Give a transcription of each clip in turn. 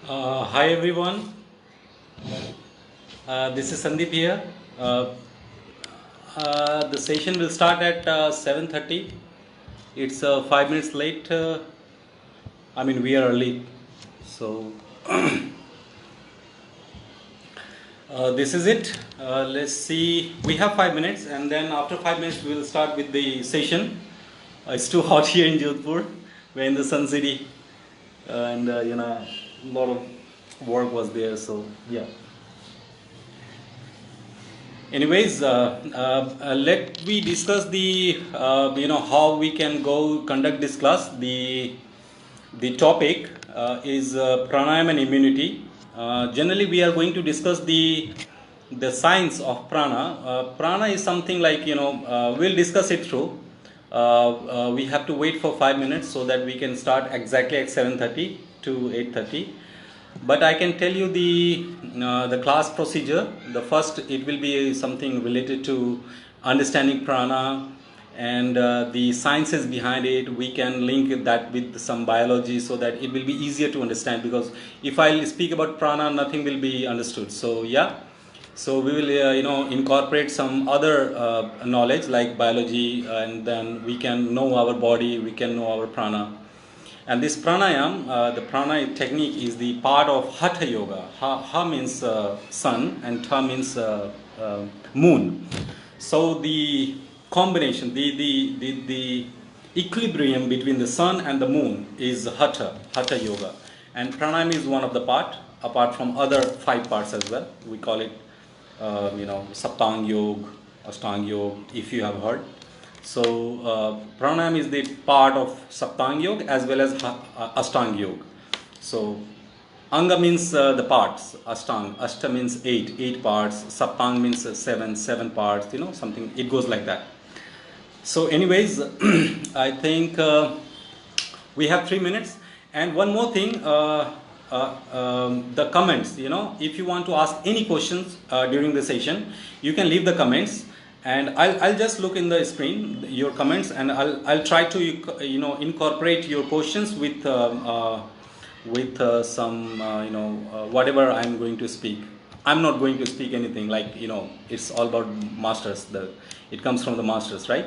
Hi everyone, this is Sandeep here. Uh, the session will start at 7:30. It's 5 minutes late. We are late. So this is it. Let's see. We have 5 minutes, and then after 5 minutes, we will start with the session. It's too hot here in Jodhpur. We're in the Sun City, and a lot of work was there. So yeah. Anyways, let we discuss the how we can go conduct this class. The topic is pranayama and immunity. Generally, we are going to discuss the science of prana. Prana is something like we'll discuss it through. We have to wait for 5 minutes so that we can start exactly at 7:30 to 8:30. But I can tell you the class procedure. The first, it will be something related to understanding prana and the sciences behind it. We can link that with some biology so that it will be easier to understand, because if I speak about prana, nothing will be understood. So yeah, so we will incorporate some other knowledge like biology, and then we can know our body, we can know our prana. And this pranayam, the prana technique is the part of hatha yoga. Ha means sun and tha means moon. So the combination, the equilibrium between the sun and the moon is hatha yoga. And pranayam is one of the part, apart from other 5 parts as well. We call it, saptang yoga, ashtang yoga, if you have heard. So pranayam is the part of saptang yoga as well as ashtang yoga. So anga means the parts, ashta means eight parts, saptang means seven parts, something, it goes like that. So anyways, I think we have 3 minutes. And one more thing, the comments, if you want to ask any questions during the session, you can leave the comments, and I'll just look in the screen your comments, and I'll try to incorporate your questions with some whatever I'm going to speak. I'm not going to speak anything like it's all about masters. It comes from the masters, right?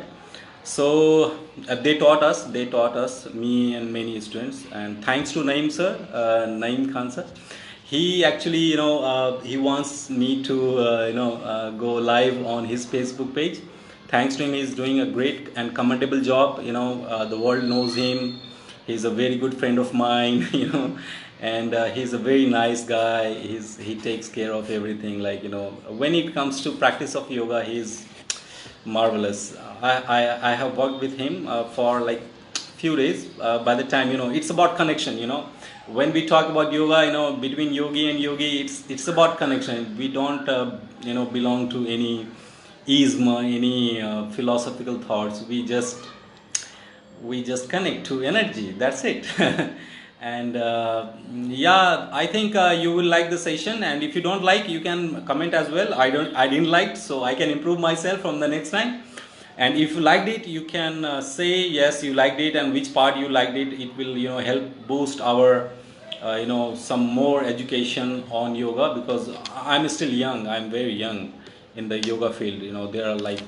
So they taught us, me and many students, and thanks to Naeem sir, Naeem Khan sir. He actually, he wants me to, go live on his Facebook page. Thanks to him, he's doing a great and commendable job. The world knows him. He's a very good friend of mine, and he's a very nice guy. He takes care of everything. Like, when it comes to practice of yoga, he's marvelous. I have worked with him for like few days. By the time, it's about connection. When we talk about yoga, between yogi and yogi, it's about connection. We don't belong to any ism, any philosophical thoughts. We just connect to energy. That's it. And yeah, I think you will like the session, and if you don't like, you can comment as well. I didn't like, so I can improve myself from the next time. And if you liked it, you can say yes, you liked it, and which part you liked it. It will help boost our some more education on yoga, because I'm still young. I'm very young in the yoga field. There are like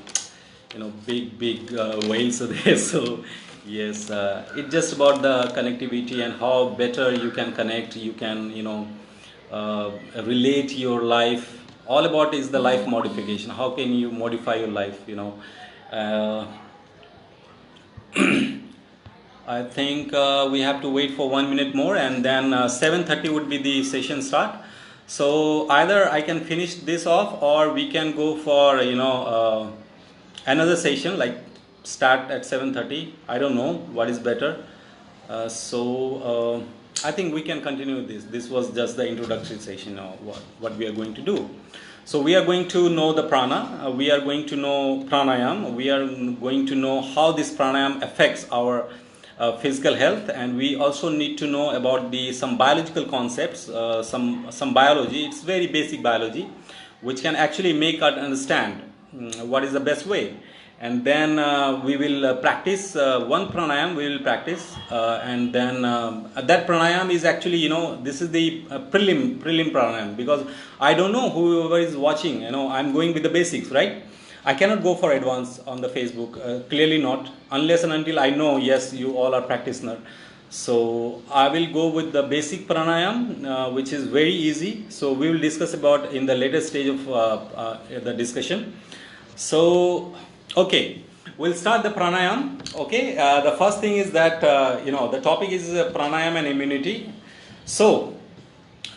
big whales there. So yes, it's just about the connectivity and how better you can connect. You can relate your life. All about is the life modification. How can you modify your life? uh, I think we have to wait for 1 minute more, and then 7:30 would be the session start. So either I can finish this off, or we can go for another session, like start at 7:30. I don't know what is better. I think we can continue this. This was just the introductory session of what we are going to do. So we are going to know the prana. We are going to know pranayam. We are going to know how this pranayam affects our physical health, and we also need to know about some biological concepts, some biology. It's very basic biology, which can actually make us understand what is the best way. and then we will practice one pranayam. We will practice, and then that pranayam is actually, this is the prelim pranayam, because I don't know whoever is watching. I'm going with the basics, right? I cannot go for advance on the Facebook, clearly not, unless and until I know, yes, you all are practitioner. So I will go with the basic pranayam, which is very easy. So we will discuss about in the later stage of the discussion. So, okay, we'll start the pranayam. Okay, the first thing is that, the topic is pranayam and immunity. So,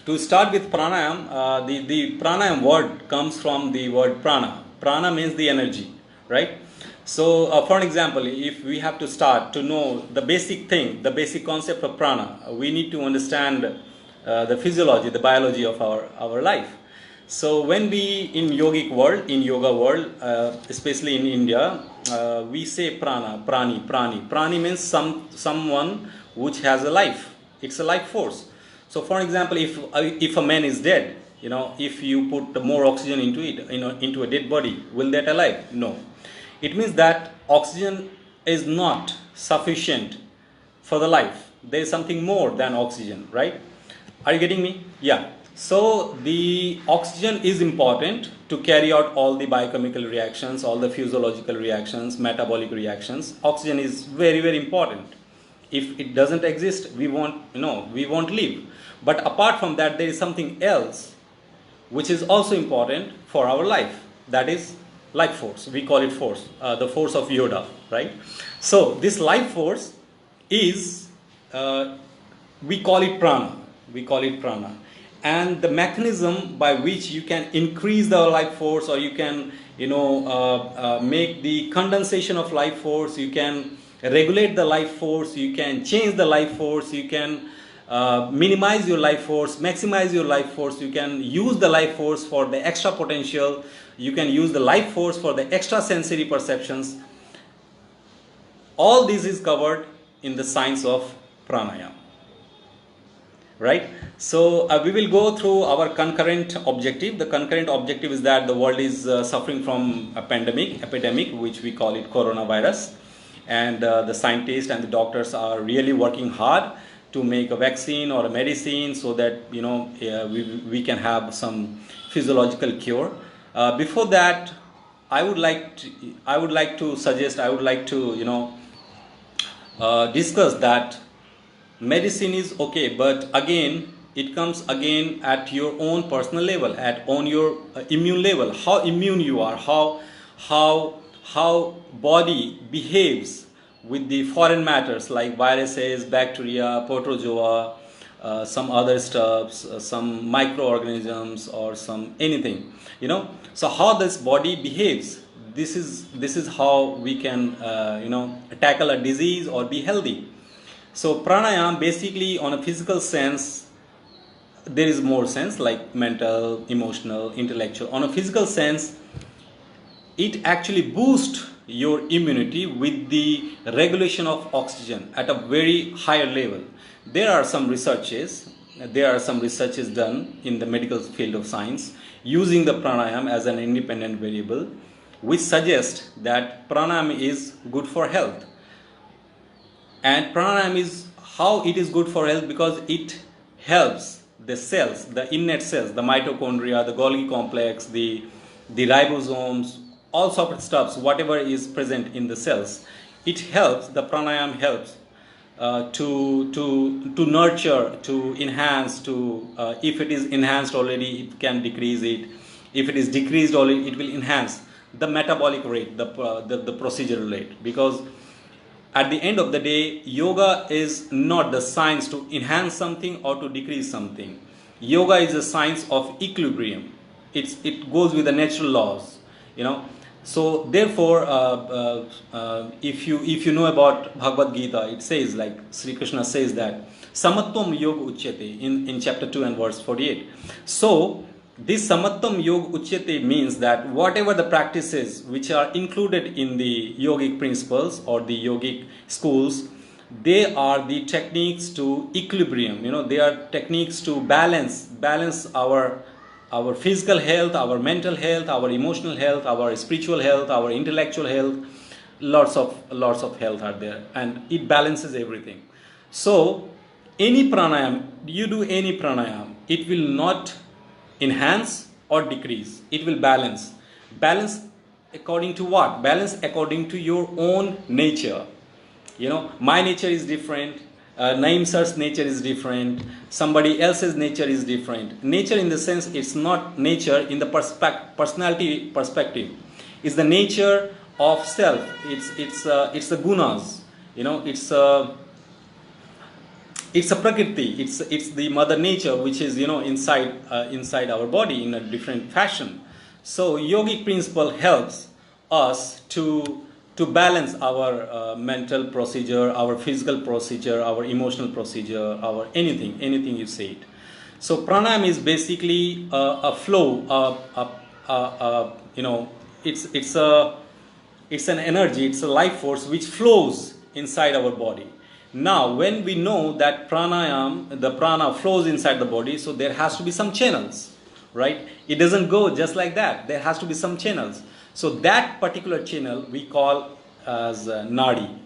to start with pranayam, the pranayam word comes from the word prana. Prana means the energy, right? So, for an example, if we have to start to know the basic thing, the basic concept of prana, we need to understand the physiology, the biology of our life. So, when we in yogic world, in yoga world, especially in India, we say prana, prani, prani. Prani means someone which has a life. It's a life force. So, for example, if a man is dead, if you put more oxygen into it, into a dead body, will that alive? No. It means that oxygen is not sufficient for the life. There is something more than oxygen, right? Are you getting me? Yeah. So the oxygen is important to carry out all the biochemical reactions, all the physiological reactions, metabolic reactions. Oxygen is very, very important. If it doesn't exist, we won't live. But apart from that, there is something else which is also important for our life. That is life force. We call it force, the force of Yoda, right? So this life force is, we call it prana. We call it prana. And the mechanism by which you can increase the life force, or you can, make the condensation of life force, you can regulate the life force, you can change the life force, you can minimize your life force, maximize your life force, you can use the life force for the extra potential, you can use the life force for the extra sensory perceptions. All this is covered in the science of pranayama, right? So we will go through our concurrent objective. The concurrent objective is that the world is suffering from a epidemic, which we call it coronavirus, and the scientists and the doctors are really working hard to make a vaccine or a medicine, so that we can have some physiological cure. Before that, I would like to discuss that medicine is okay, but again it comes again at your own personal level, on your immune level, how immune you are, how body behaves with the foreign matters like viruses, bacteria, protozoa, some other stuffs, some microorganisms, or some anything, so how this body behaves, this is how we can tackle a disease or be healthy. So pranayama, basically, on a physical sense, there is more sense like mental, emotional, intellectual. On a physical sense, it actually boosts your immunity with the regulation of oxygen at a very higher level. There are some researches done in the medical field of science using the pranayama as an independent variable, which suggests that pranayama is good for health. And pranayama is how it is good for health, because it helps the cells, the innate cells, the mitochondria, the Golgi complex, the ribosomes, all sorts of stuffs, whatever is present in the cells. It helps, the pranayama helps to nurture, to enhance, if it is enhanced already, it can decrease it. If it is decreased already, it will enhance the metabolic rate, the procedural rate. Because at the end of the day, yoga is not the science to enhance something or to decrease something. Yoga is a science of equilibrium. It goes with the natural laws, So therefore, if you know about Bhagavad Gita, it says, like Sri Krishna says that Samatvam Yoga Uchyate in chapter 2 and verse 48. So this Samatvam Yoga Uchyate means that whatever the practices which are included in the yogic principles or the yogic schools, they are the techniques to equilibrium. They are techniques to balance our our physical health, our mental health, our emotional health, our spiritual health, our intellectual health. Lots of health are there, and it balances everything. So any pranayam, you do any pranayam, it will not enhance or decrease. It will balance. Balance according to what? Balance according to your own nature. My nature is different. Naeem sir's nature is different. Somebody else's nature is different. Nature in the sense, it's not nature in the personality perspective. It's the nature of self. It's the gunas. It's a prakriti. It's the mother nature which is inside our body in a different fashion. So yogic principle helps us to balance our mental procedure, our physical procedure, our emotional procedure, our anything you say it. So pranayama is basically a flow, it's an energy, it's a life force which flows inside our body. Now, when we know that the prana flows inside the body, so there has to be some channels, right? It doesn't go just like that. There has to be some channels. So that particular channel we call as nadi.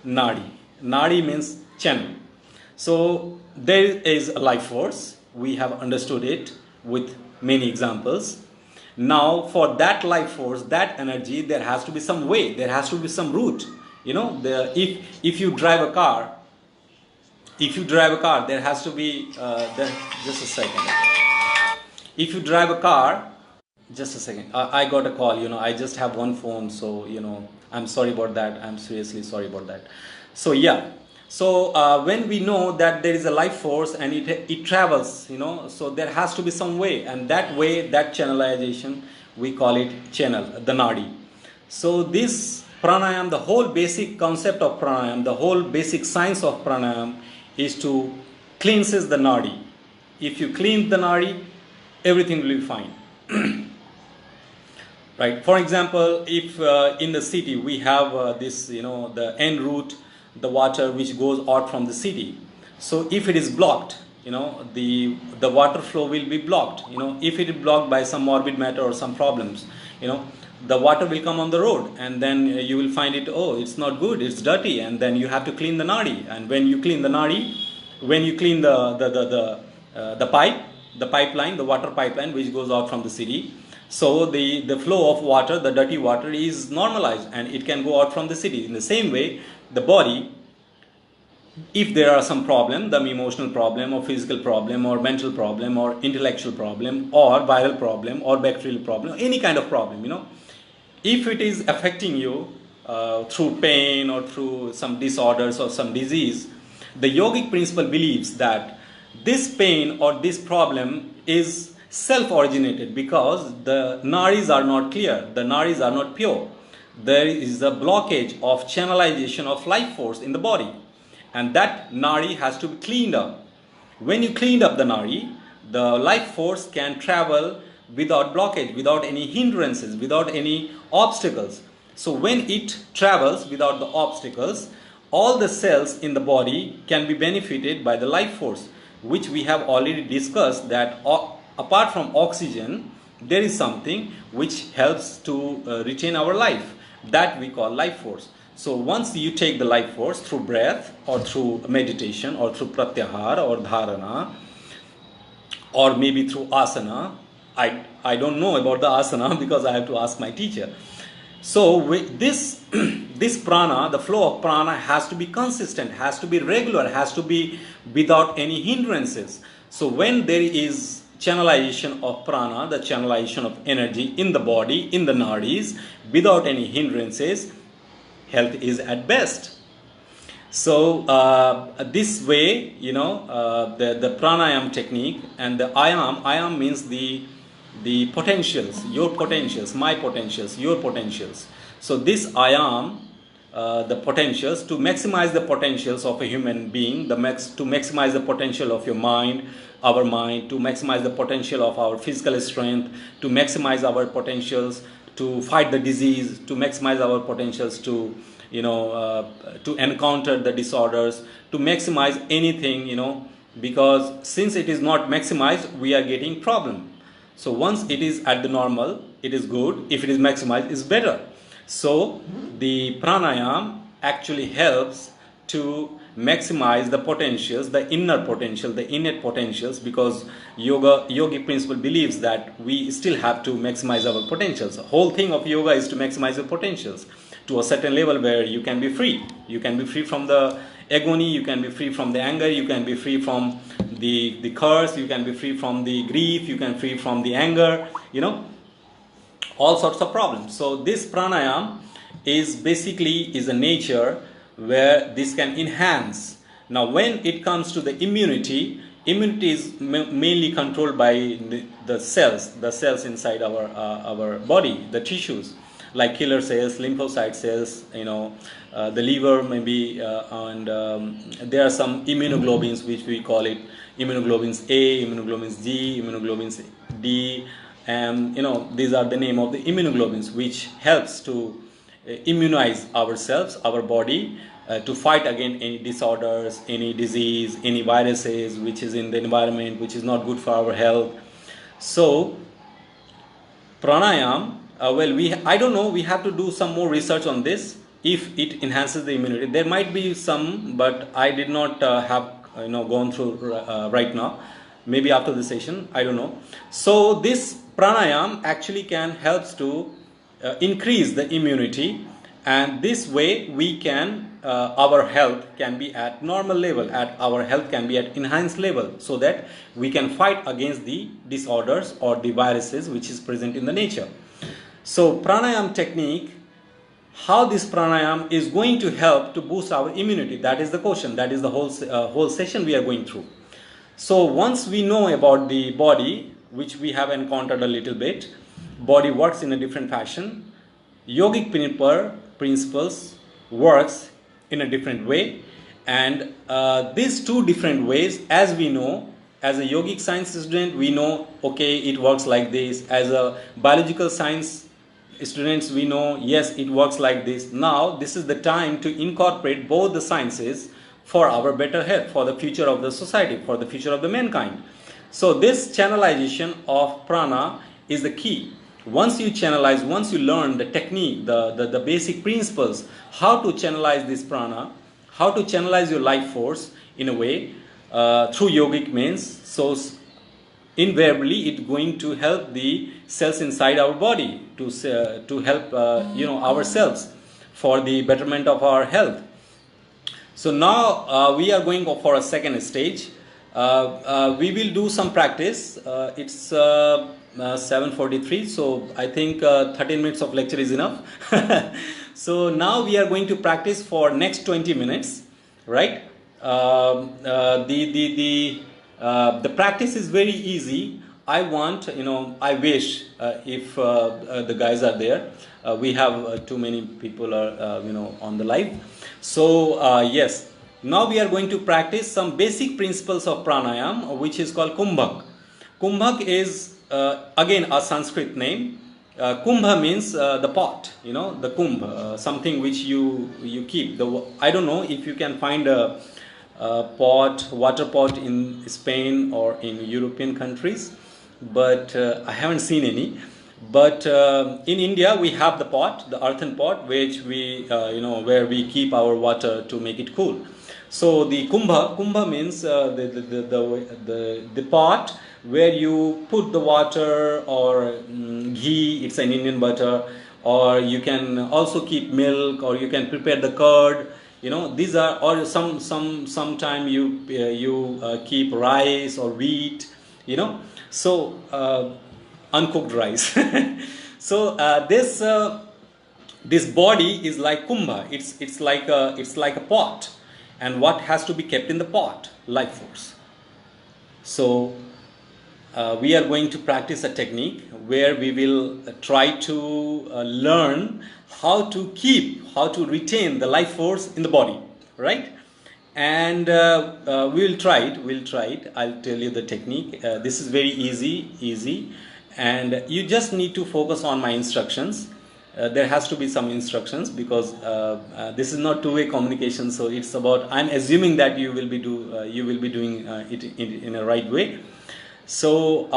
Nadi means channel. So there is a life force. We have understood it with many examples. Now, for that life force, that energy, there has to be some way. There has to be some route. If you drive a car, there has to be just a second. If you drive a car, just a second. I got a call. I just have one phone, so I'm sorry about that. I'm seriously sorry about that. So yeah. So when we know that there is a life force and it travels, so there has to be some way, and that way, that channelization, we call it channel, the nadi. So this pranayam, the whole basic concept of pranayam, the whole basic science of pranayam is to cleanses the nadi. If you clean the nadi, everything will be fine. Right? For example, if in the city we have this, the en route, the water which goes out from the city. So if it is blocked, the water flow will be blocked. If it is blocked by some morbid matter or some problems, the water will come on the road, and then you will find it, it's not good, it's dirty, and then you have to clean the nadi. And when you clean the nadi, when you clean the pipeline, the water pipeline which goes out from the city, so the flow of water, the dirty water, is normalized and it can go out from the city. In the same way, the body, if there are some problem, the emotional problem or physical problem or mental problem or intellectual problem or viral problem or bacterial problem, any kind of problem, if it is affecting you through pain or through some disorders or some disease, the yogic principle believes that this pain or this problem is self-originated because the nadis are not clear, the nadis are not pure. There is a blockage of channelization of life force in the body, and that nadi has to be cleaned up. When you clean up the nadi, the life force can travel without blockage, without any hindrances, without any obstacles. So when it travels without the obstacles, all the cells in the body can be benefited by the life force, which we have already discussed, that apart from oxygen, there is something which helps to retain our life, that we call life force. So once you take the life force through breath or through meditation or through pratyahara or dharana or maybe through asana, I don't know about the asana because I have to ask my teacher. So with this prana, the flow of prana has to be consistent, has to be regular, has to be without any hindrances. So when there is channelization of prana, the channelization of energy in the body, in the nadis, without any hindrances, health is at best. So this way, the pranayam technique and the ayam means the potentials, your potentials, my potentials, your potentials. So this ayam, the potentials, to maximize the potentials of a human being, to maximize the potential of your mind, our mind, to maximize the potential of our physical strength, to maximize our potentials to fight the disease, to maximize our potentials to encounter the disorders, to maximize anything, because since it is not maximized, we are getting problem. So once it is at the normal, it is good. If it is maximized, it's better. So the pranayam actually helps to maximize the potentials, the inner potential, the innate potentials, because yogic principle believes that we still have to maximize our potentials. The whole thing of yoga is to maximize your potentials to a certain level where you can be free. You can be free from the agony, you can be free from the anger, you can be free from the curse, you can be free from the grief, you can be free from the anger, all sorts of problems. So this pranayam is basically is a nature where this can enhance. Now when it comes to the immunity is mainly controlled by the cells inside our body, the tissues, like killer cells, lymphocyte cells, the liver maybe, and there are some immunoglobulins which we call it immunoglobulins A, immunoglobulins G, immunoglobulins D, and these are the name of the immunoglobulins which helps to immunize ourselves, our body, to fight against any disorders, any disease, any viruses which is in the environment which is not good for our health. So pranayam, I don't know, we have to do some more research on this, if it enhances the immunity. There might be some, but I did not have gone through right now. Maybe after the session, I don't know. So this pranayam actually can helps to increase the immunity, and this way we can our health can be at normal level, our health can be at enhanced level, so that we can fight against the disorders or the viruses which is present in the nature. So pranayam technique, how this pranayam is going to help to boost our immunity, that is the question, that is the whole session we are going through. So once we know about the body, which we have encountered a little bit, body works in a different fashion, yogic principles works in a different way, and these two different ways, as we know, as a yogic science student, we know, okay, it works like this. As a biological science students, we know, yes, it works like this. Now this is the time to incorporate both the sciences for our better health, for the future of the society, for the future of the mankind. So this channelization of prana is the key. Once you channelize, once you learn the technique, the basic principles, how to channelize this prana, how to channelize your life force in a way through yogic means, so invariably it's going to help the cells inside our body to help ourselves for the betterment of our health. So now we are going for a second stage. We will do some practice. It's 7:43, so I think 13 minutes of lecture is enough. So now we are going to practice for next 20 minutes, right? The practice is very easy. I wish if the guys are there. We have too many people are on the live. So yes, now we are going to practice some basic principles of pranayam, which is called kumbhak. Kumbhak is again a Sanskrit name. Kumbha means the pot, the kumbh, something which you keep. I don't know if you can find a water pot in Spain or in European countries, but I haven't seen any. But in India we have the pot, the earthen pot, which we where we keep our water to make it cool. So the kumbha means the pot where you put the water or ghee, it's an Indian butter, or you can also keep milk, or you can prepare the curd. These are, or sometime you keep rice or wheat, so uncooked rice. So this body is like kumbha. It's like a pot, and what has to be kept in the pot? Life force. So we are going to practice a technique where we will try to learn how to retain the life force in the body, right? And we'll try it. I'll tell you the technique. This is very easy, and you just need to focus on my instructions. There has to be some instructions, because this is not two-way communication. So it's about, I'm assuming that you will be doing it in a right way. So,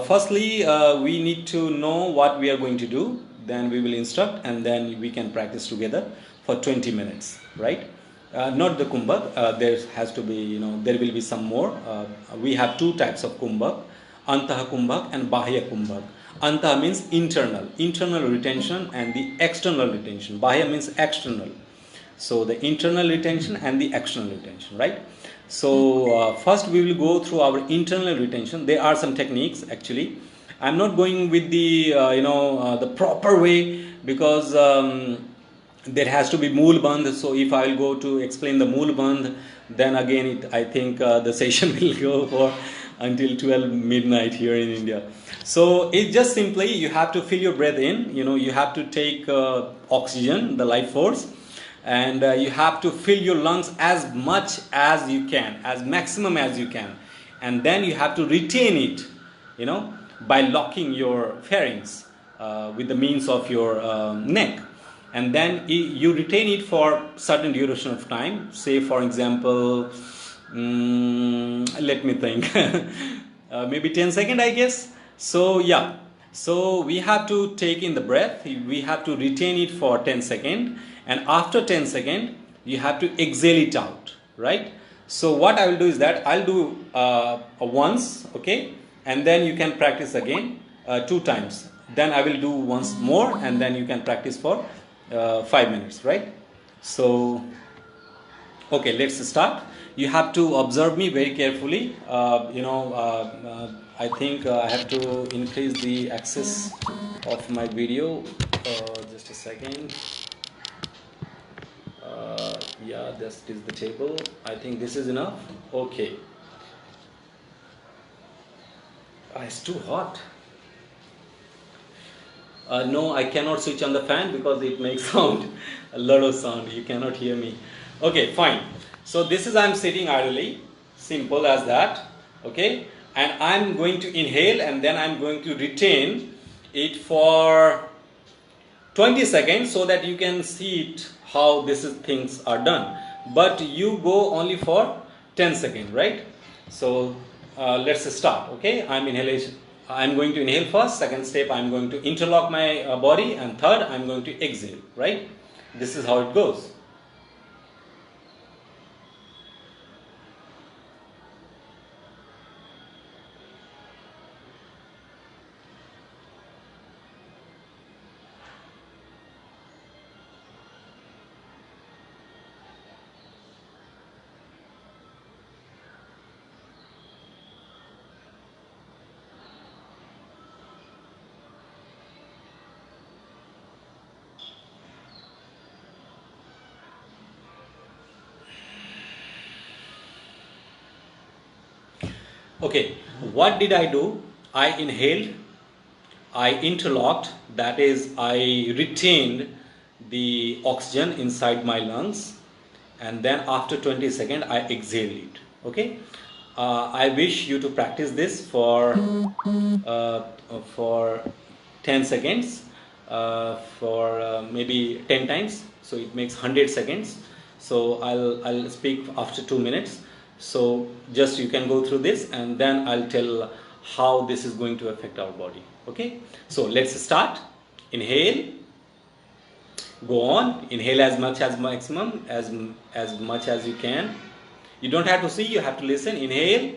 firstly, we need to know what we are going to do. Then we will instruct, and then we can practice together for 20 minutes, right? Not the kumbhak. There has to be, there will be some more. We have two types of kumbhak: antaha kumbhak and bahya kumbhak. Antaha means internal retention, and the external retention. Bahya means external. So the internal retention and the external retention, right? So first we will go through our internal retention. There are some techniques actually. I'm not going with the the proper way, because there has to be mool bandh. So if I will go to explain the mool bandh, then again I think the session will go for until 12 midnight here in India. So it's just simply you have to feel your breath in. You have to take oxygen, the life force, and you have to fill your lungs as much as you can, as maximum as you can, and then you have to retain it, by locking your pharynx with the means of your neck, and then you retain it for certain duration of time. Say for example, let me think, maybe 10 seconds, I guess. So yeah, so we have to take in the breath, we have to retain it for 10 seconds, and after 10 seconds you have to exhale it out, right? So what I will do is that I'll do once, okay, and then you can practice again 2 times. Then I will do once more, and then you can practice for 5 minutes, right? So okay, let's start. You have to observe me very carefully. I think I have to increase the access of my video. Just a second. Yeah, this is the table. I think this is enough. Okay. It's too hot. No, I cannot switch on the fan because it makes sound, a lot of sound. You cannot hear me. Okay, fine. So this is, I'm sitting idly, simple as that. Okay, and I'm going to inhale, and then I'm going to retain it for 20 seconds so that you can see it how things are done. But you go only for 10 seconds, right? So let's start. Okay, I'm going to inhale first. Second step, I'm going to interlock my body, and third, I'm going to exhale, right? This is how it goes. Okay, what did I do? I inhaled, I interlocked, that is, I retained the oxygen inside my lungs, and then after 20 seconds I exhaled it. Okay, I wish you to practice this for 10 seconds, for maybe 10 times, so it makes 100 seconds. So I'll speak after 2 minutes. So just you can go through this, and then I'll tell how this is going to affect our body. Okay, so let's start. Inhale, go on, inhale as much as maximum, as much as you can. You don't have to see, you have to listen. Inhale.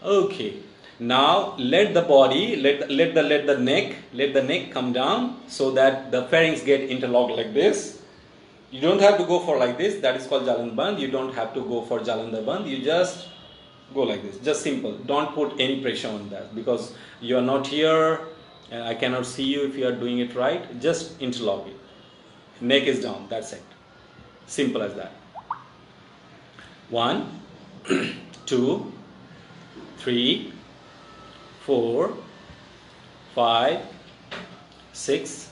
Okay, now let the body, let the neck come down so that the pharynx get interlocked like this. You don't have to go for like this, that is called Jalandhar Bandh. You don't have to go for Jalandhar Bandh, you just go like this, just simple. Don't put any pressure on that, because you are not here and I cannot see you if you are doing it right. Just interlock it. Neck is down, that's it. Simple as that. 1, 2, 3, 4, 5, 6,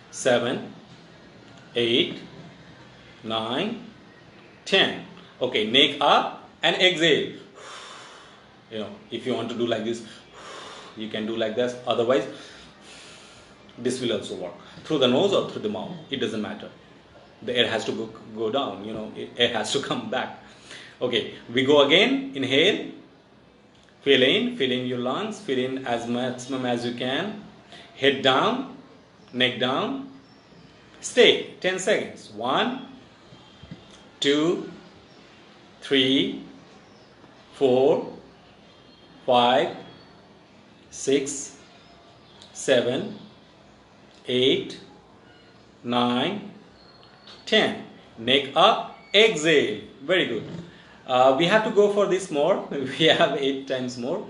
7, 8, 9, 10. Okay, neck up and exhale. If you want to do like this, you can do like this. Otherwise, this will also work. Through the nose or through the mouth, it doesn't matter. The air has to go down, air has to come back. Okay, we go again. Inhale Fill in your lungs, fill in as maximum as you can. Head down, neck down. Stay 10 seconds. 1, 2, 3, 4, 5, 6, 7, 8, 9, 10. Neck up, exhale. Very good. We have to go for this more. We have 8 times more.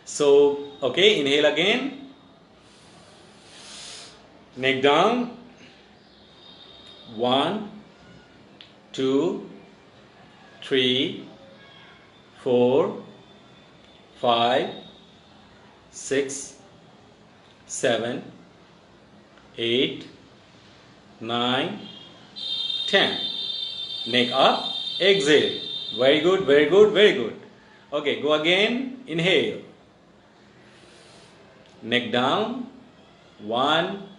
So, okay, inhale again. Neck down. 1, 2, 3, 4, 5, 6, 7, 8, 9, 10. Neck up, exhale. Very good, very good, very good. Okay, go again. Inhale. Neck down. 1,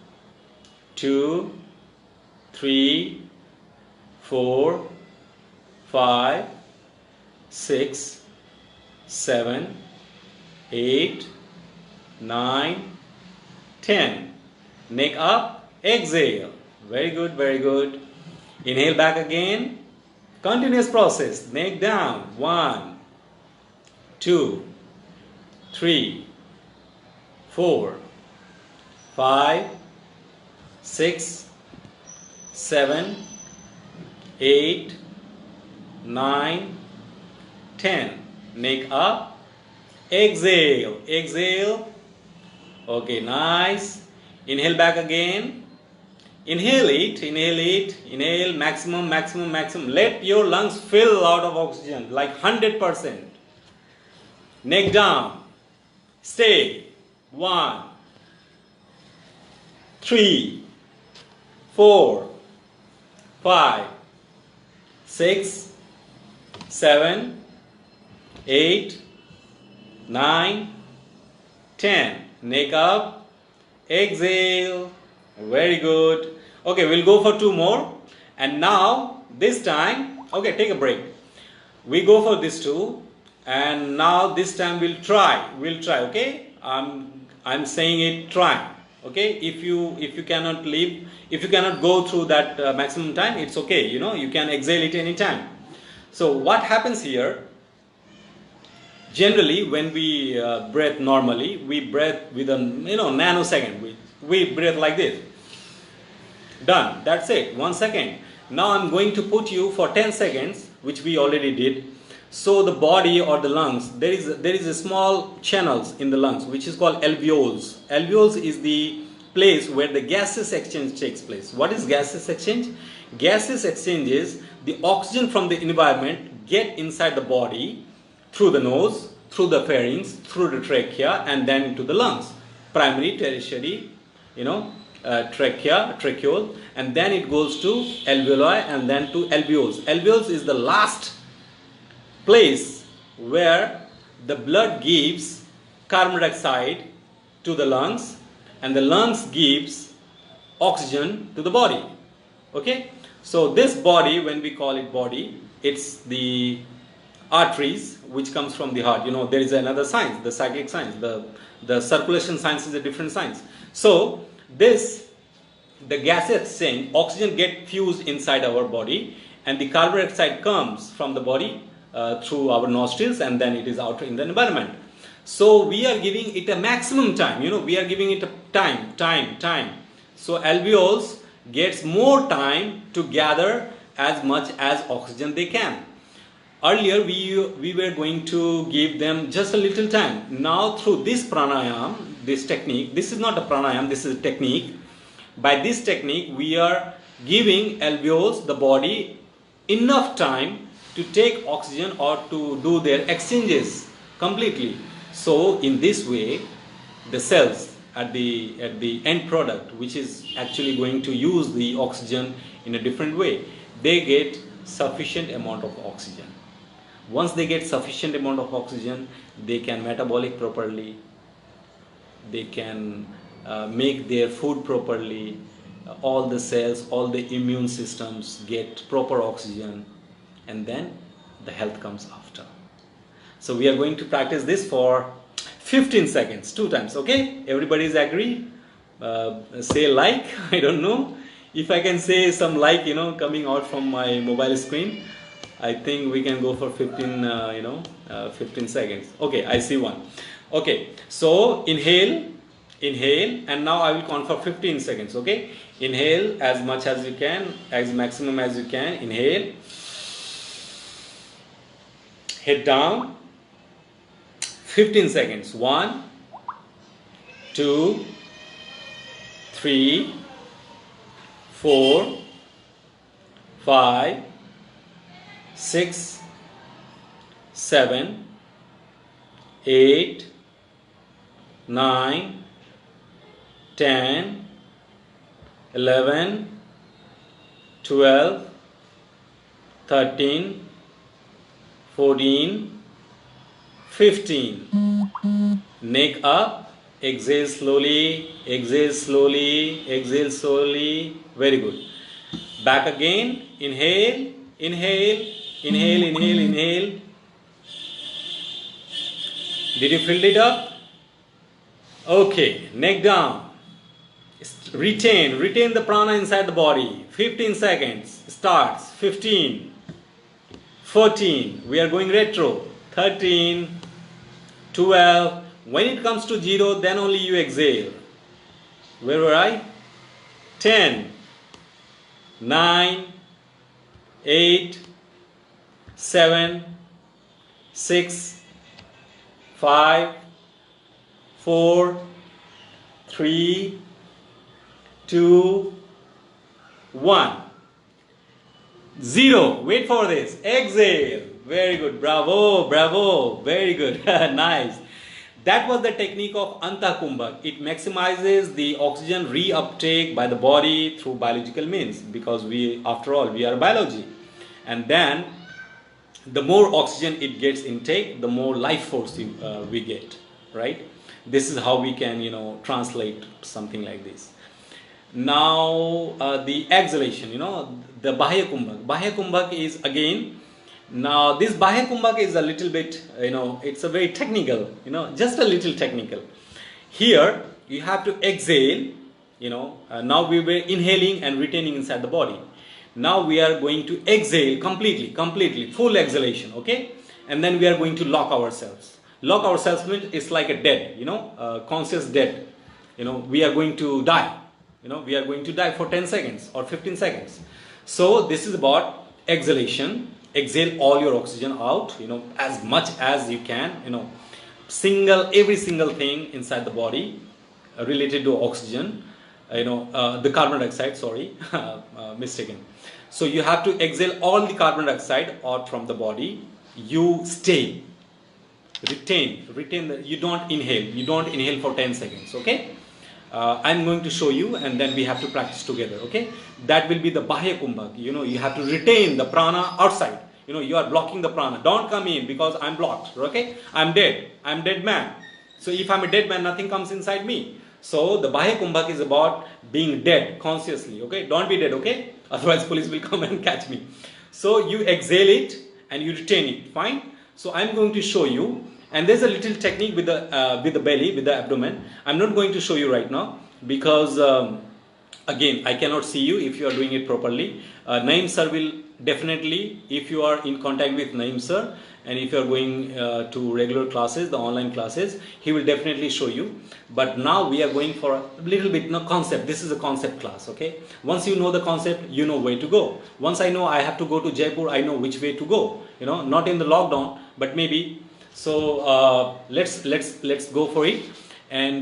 2, 3, 4, 5, 6, 7, 8, 9, 10. Neck up, exhale. Very good, very good. Inhale back again. Continuous process. Neck down. 1, 2, 3, 4, 5, 6, 7, 8, 9, 10. Neck up. Exhale. Exhale. Okay, nice. Inhale back again. Inhale it, inhale maximum, maximum, maximum. Let your lungs fill out of oxygen like 100%. Neck down. Stay. 1, 3, 4, 5, 6, 7, 8, 9, 10. Neck up. Exhale. Very good. Okay, we'll go for 2 more. And now, this time, okay, take a break. We go for these 2. And now, this time we'll try. We'll try, okay? I'm saying it, try. Okay? If you cannot leave, if you cannot go through that maximum time, it's okay. You know, you can exhale it anytime. So, what happens here? Generally, when we breathe normally, we breathe with a nanosecond. We breathe like this. Done. That's it. 1 second. Now I'm going to put you for 10 seconds, which we already did. So the body or the lungs, there is a small channels in the lungs, which is called alveoles. Alveoles is the place where the gaseous exchange takes place. What is gaseous exchange? Gaseous exchange is the oxygen from the environment get inside the body through the nose, through the pharynx, through the trachea, and then into the lungs. Primary, tertiary, trachea, tracheole, and then it goes to alveoli and then to alveoles. Alveoles is the last place where the blood gives carbon dioxide to the lungs and the lungs gives oxygen to the body. Okay? So this body, when we call it body, it's the arteries which comes from the heart. There is another science, the cyclic science. The circulation science is a different science. So the gaseous exchange, oxygen get fused inside our body and the carbon dioxide comes from the body through our nostrils and then it is out in the environment. So we are giving it a maximum time, we are giving it a time. So alveoles gets more time to gather as much as oxygen they can. Earlier we were going to give them just a little time. Now through this pranayama, this technique, this is not a pranayama, this is a technique. By this technique we are giving alveoles, the body, enough time to take oxygen or to do their exchanges completely. So in this way the cells at the end product, which is actually going to use the oxygen in a different way, they get sufficient amount of oxygen. Once they get sufficient amount of oxygen, they can metabolic properly, they can make their food properly, all the cells, all the immune systems get proper oxygen, and then the health comes after. So we are going to practice this for 15 seconds, 2 times. Okay, everybody's agree? Say like. I don't know if I can say some like, coming out from my mobile screen. I think we can go for 15 15 seconds. Okay, I see one. Okay, so inhale, and now I will count for 15 seconds. Okay, inhale as much as you can, as maximum as you can. Inhale, head down, 15 seconds. 1, 2, 3, 4, 5, 6, 7, 8, 9, 10, 11, 12, 13, 14, 15. Neck up, exhale slowly, exhale slowly, exhale slowly. Very good. Back again. Inhale, inhale, inhale, inhale, inhale. Did you fill it up? Okay, neck down. Retain the prana inside the body. 15 seconds. Starts. 15, 14. We are going retro. 13, 12. When it comes to 0, then only you exhale. Where were I? 10, 9, 8, 7, 6, 5, 4, 3, 2, 1. 0. Wait for this. Exhale. Very good. Bravo. Bravo. Very good. Nice. That was the technique of Antakumbhak. It maximizes the oxygen reuptake by the body through biological means, because after all, we are biology. And then the more oxygen it gets intake, the more life force we get, right? This is how we can, translate something like this. Now the exhalation, the Bahya Kumbhak. Bahya Kumbhak is again, now this Bahya Kumbhak is a little bit, it's a very technical, just a little technical. Here you have to exhale, now we were inhaling and retaining inside the body. Now we are going to exhale completely, full exhalation, okay? And then we are going to lock ourselves. Lock ourselves means it's like a dead, conscious dead. We are going to die. We are going to die for 10 seconds or 15 seconds. So this is about exhalation. Exhale all your oxygen out, as much as you can, every single thing inside the body related to oxygen, the carbon dioxide, sorry, mistaken. So you have to exhale all the carbon dioxide out from the body. You stay, retain you don't inhale for 10 seconds, okay? I'm going to show you, and then we have to practice together, okay? That will be the Bahya Kumbhak. You have to retain the prana outside. You are blocking the prana. Don't come in because I'm blocked, okay? I'm dead man. So if I'm a dead man, nothing comes inside me. So the Bahya Kumbhak is about being dead consciously, okay? Don't be dead, okay? Otherwise police will come and catch me. So you exhale it and you retain it, fine? So I'm going to show you, and there's a little technique with the belly, with the abdomen. I'm not going to show you right now because again, I cannot see you if you are doing it properly. Naeem sir will definitely, if you are in contact with Naeem sir, and if you are going to regular classes, the online classes, he will definitely show you. But now we are going for a little bit concept. This is a concept class, okay? Once you know the concept, you know where to go. Once I know I have to go to Jaipur, I know which way to go. Not in the lockdown, but maybe. So let's go for it, and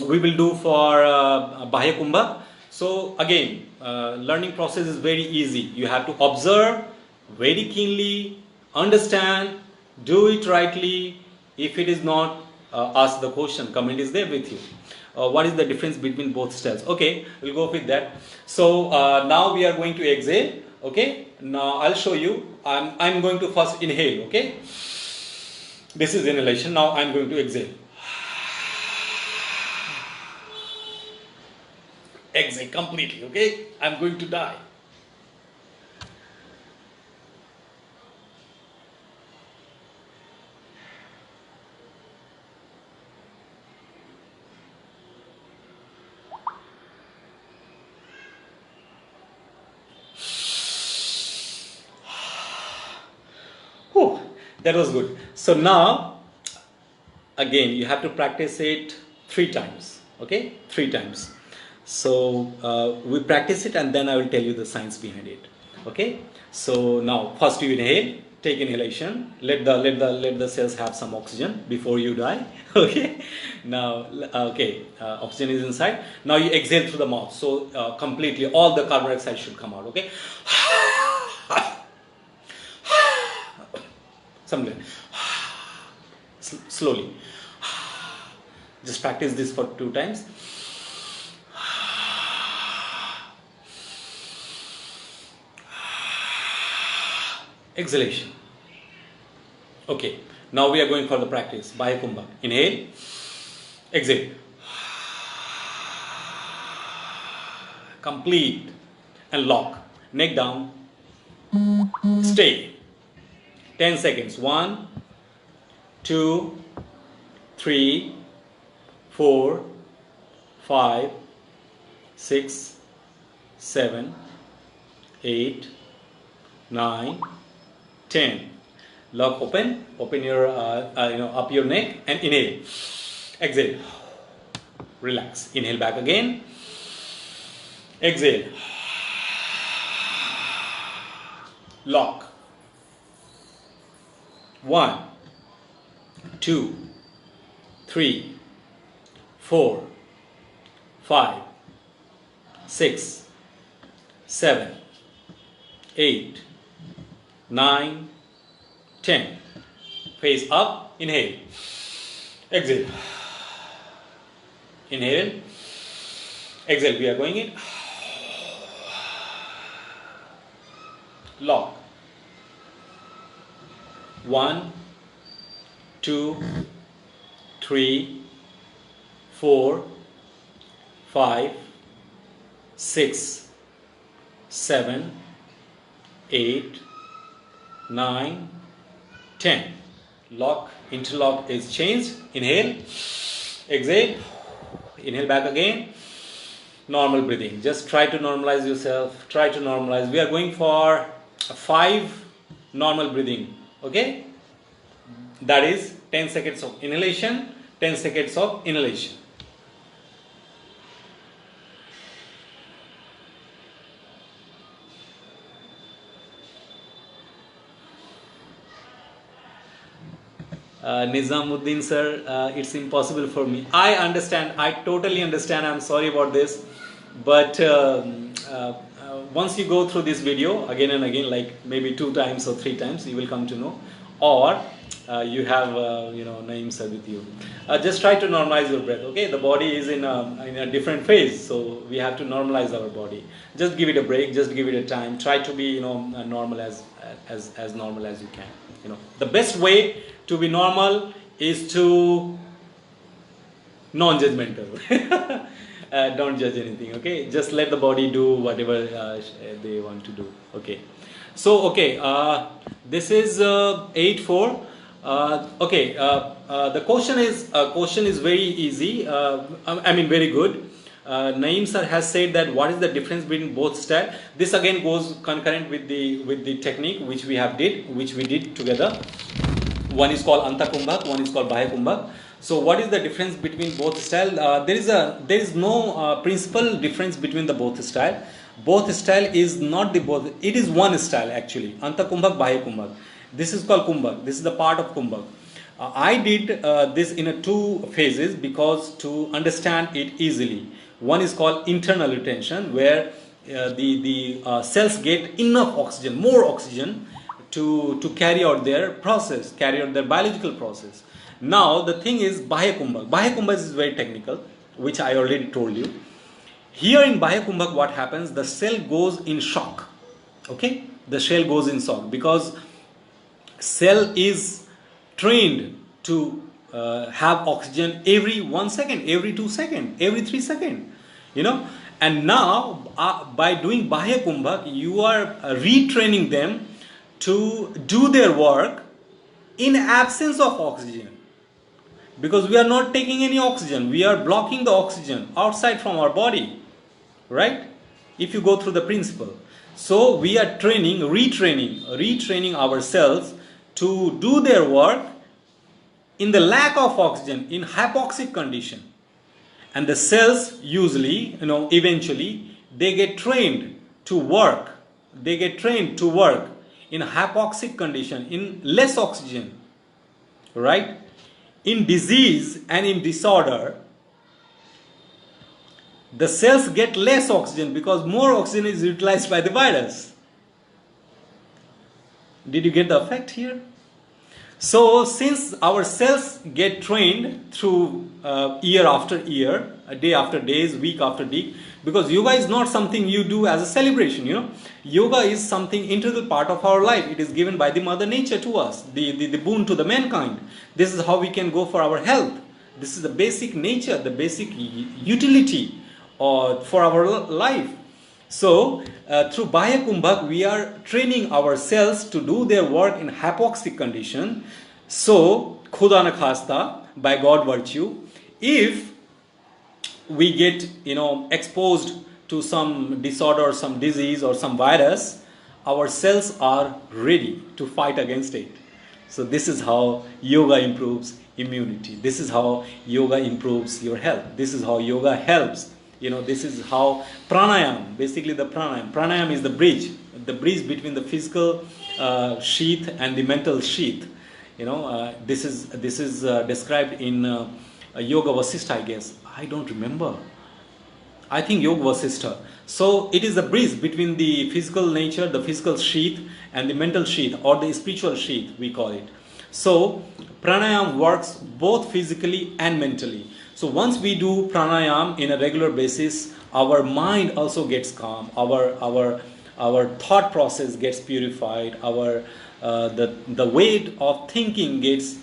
we will do for Bahya Kumbhak. So again, learning process is very easy. You have to observe very keenly, understand, do it rightly. If it is not, ask the question. Comment is there with you. What is the difference between both styles? Okay, we'll go with that. So now we are going to exhale. Okay, now I'll show you. I'm going to first inhale. Okay, this is inhalation. Now I'm going to exhale. Exhale completely. Okay, I'm going to die. That was good. So now, again, you have to practice it 3 times. Okay, 3 times. So we practice it, and then I will tell you the science behind it. Okay. So now, first you inhale. Take inhalation. Let the cells have some oxygen before you die. Okay. Now, oxygen is inside. Now you exhale through the mouth. So completely, all the carbon dioxide should come out. Okay. Something. Slowly. Just practice this for 2 times. Exhalation. Okay, now we are going for the practice. Bahe Kumbhak. Inhale, exhale. Complete and lock. Neck down. Stay. 10 seconds. 1, 2, 3, 4, 5, 6, 7, 8, 9, 10. Lock open. Open your up your neck and inhale. Exhale. Relax. Inhale back again. Exhale. Lock. 1, 2, 3, 4, 5, 6, 7, 8, 9, 10. Face up. Inhale. Exhale. Inhale. Exhale. We are going in. Lock. 1, 2, 3, 4, 5, 6, 7, 8, 9, 10. Lock, interlock is changed. Inhale, exhale, inhale back again. Normal breathing. Just try to normalize yourself. Try to normalize. We are going for 5 normal breathing. Okay? That is 10 seconds of inhalation, 10 seconds of inhalation. Nizamuddin sir, it's impossible for me. I understand. I totally understand. I'm sorry about this. But once you go through this video again and again, like maybe 2 times or 3 times, you will come to know. Or you have, Naeem sir with you. Just try to normalize your breath. Okay, the body is in a different phase, so we have to normalize our body. Just give it a break. Just give it a time. Try to be, normal as normal as you can. The best way to be normal is to non-judgmental. Don't judge anything. Okay, just let the body do whatever they want to do. Okay. So this is 8-4. The question is very easy. Very good. Naeem sir has said that what is the difference between both style. This again goes concurrent with the technique which we did together. One is called Anta Kumbhak, one is called Bahe Kumbhak. So what is the difference between both style? There is no principal difference between the both style. Both style is not the both. It is one style actually. Anta Kumbhak, Bahe Kumbhak. This is called Kumbhak. This is the part of Kumbhak. I did this in 2 phases because to understand it easily. One is called internal retention, where the cells get enough oxygen, more oxygen to carry out their process, carry out their biological process. Now the thing is Bahe Kumbhak. Bahe Kumbhak is very technical, which I already told you. Here in Bahe Kumbhak, what happens? The cell goes in shock. Okay, the cell goes in shock because cell is trained to have oxygen every 1 second, every 2 seconds, every 3 seconds. And now by doing Bahe Kumbhak, you are retraining them to do their work in absence of oxygen. Because we are not taking any oxygen, we are blocking the oxygen outside from our body, right? If you go through the principle. So we are retraining our cells to do their work in the lack of oxygen, in hypoxic condition. And the cells usually, eventually, they get trained to work. They get trained to work in hypoxic condition, in less oxygen, right? In disease and in disorder, the cells get less oxygen because more oxygen is utilized by the virus. Did you get the effect here? So since our cells get trained through year after year, day after days, week after week, because yoga is not something you do as a celebration, Yoga is something integral part of our life. It is given by the Mother Nature to us, the boon to the mankind. This is how we can go for our health. This is the basic nature, the basic utility for our life. So, through Bahya Kumbhak, we are training our cells to do their work in hypoxic condition. So, Khuda na khasta, by God virtue, if we get, exposed to some disorder, some disease or some virus, our cells are ready to fight against it. So, this is how yoga improves immunity. This is how yoga improves your health. This is how yoga helps. This is how pranayama, basically the pranayama is the bridge between the physical sheath and the mental sheath. This is described in Yoga Vasishtha, I guess. I don't remember. I think Yoga Vasishtha. So it is the bridge between the physical nature, the physical sheath, and the mental sheath, or the spiritual sheath, we call it. So pranayama works both physically and mentally. So once we do pranayama in a regular basis, our mind also gets calm. Our thought process gets purified. The weight of thinking gets